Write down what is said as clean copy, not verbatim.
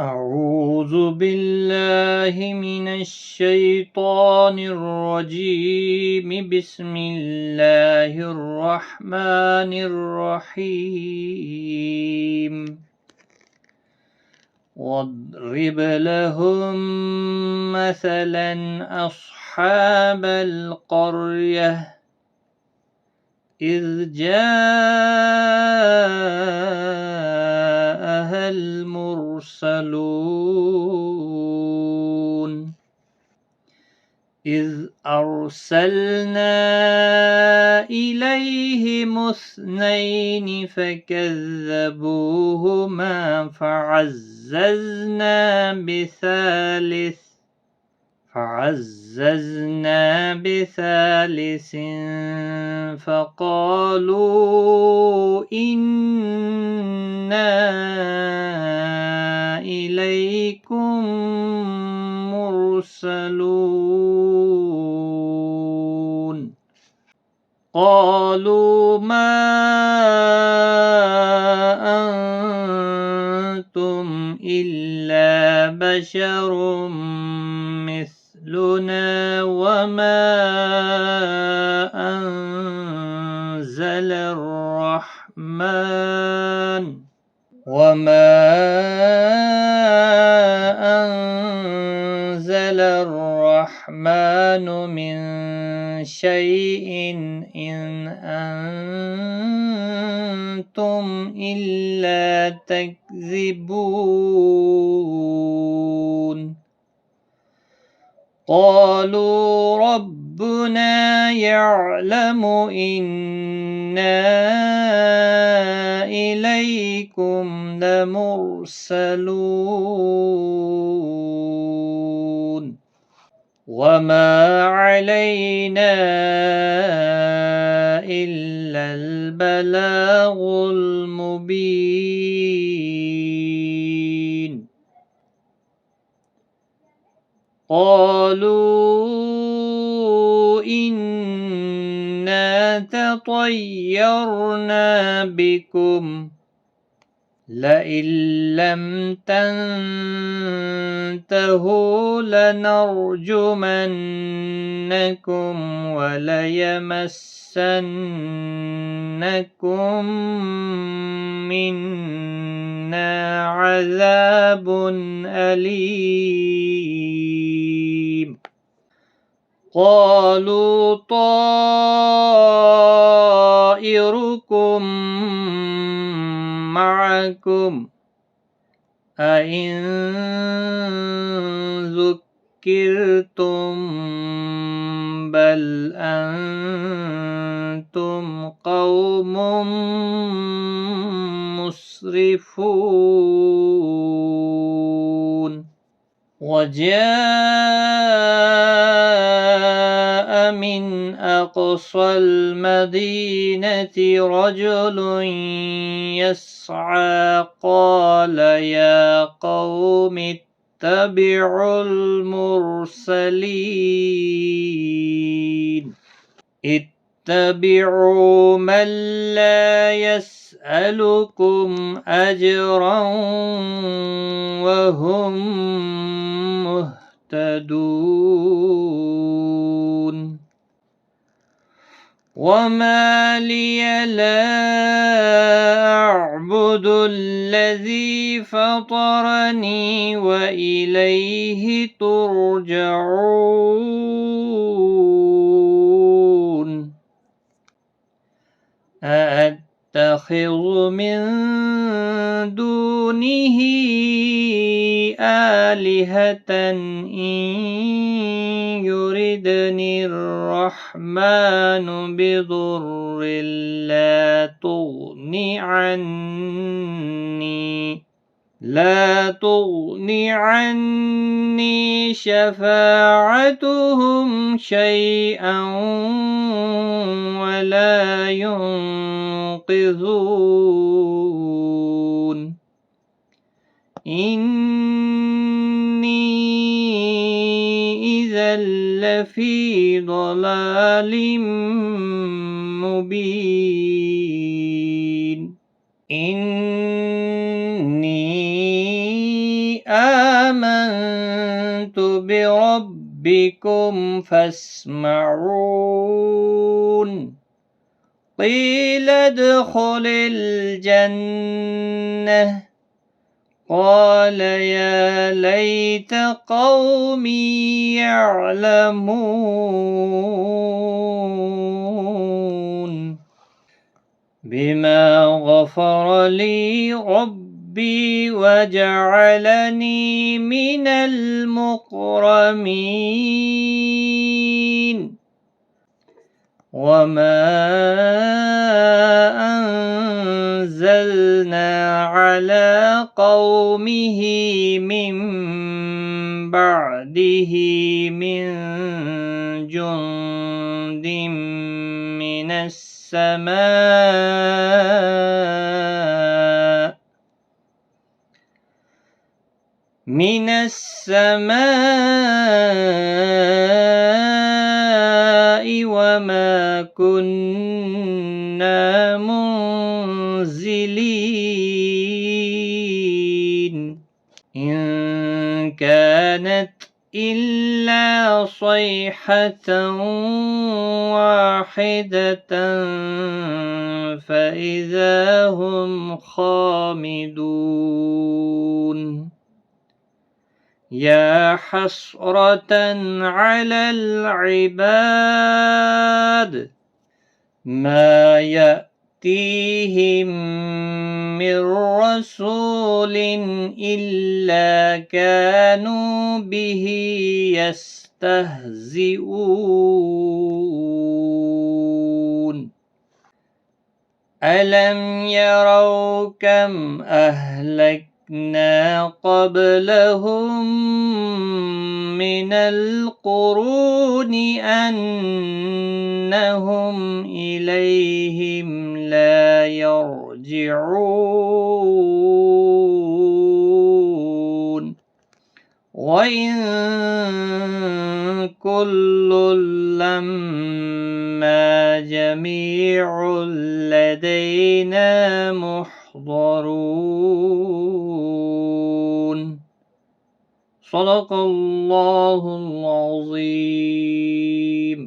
أعوذ بالله من الشيطان الرجيم. بسم الله الرحمن الرحيم. واضرب لهم مثلا أصحاب القرية إذ جاءها المرسلون إذ أرسلنا إليهم اثنين فكذبوهما فعززنا بثالث فقالوا إنا إليكم مرسلون قالوا ما أنتم إلا بشر مثلنا وما أنزل الرحمن من شيء إن أنتم إلا تكذبون قالوا ربنا يعلم إنا إليكم لمرسلون وما علينا إلا البلاغ المبين قالوا إنا تطيرنا بكم لئن لم تنتهوا لنرجمنكم وليمسنكم منا عذاب أليم قالوا طائركم معكم أئن ذكرتم بل أنتم قوم مسرفون وجاء من أقصى المدينة رجل يسعى قال يا قوم اتبعوا المرسلين اتبعوا من لا يسألكم أجرا وهم مهتدون وما لي لا أعبد الذي فطرني وإليه ترجعون أأتخذ من دونه آلهة إن يردني الرحمن بضر لا تغن عني شفاعتهم شيئا ولا ينقذون إني إذا لفي ضلال مبين إني آمنت بربكم فاسمعون قيل ادخل الجنة قال يا ليت قومي يعلمون بما غفر لي ربي وجعلني من المكرمين وما أنزلنا على قومه من بعده من جند من السماء وما كنا منزلين إن كانت إلا صيحة واحدة فإذا هم خامدون يا حسرة على العباد ما يأتيهم من رسول إلا كانوا به يستهزئون ألم يروا كم أهلكنا قبلهم من القرون أنهم إليهم لا يرجعون وإن كل لما جميع لدينا محضرون صدق الله العظيم.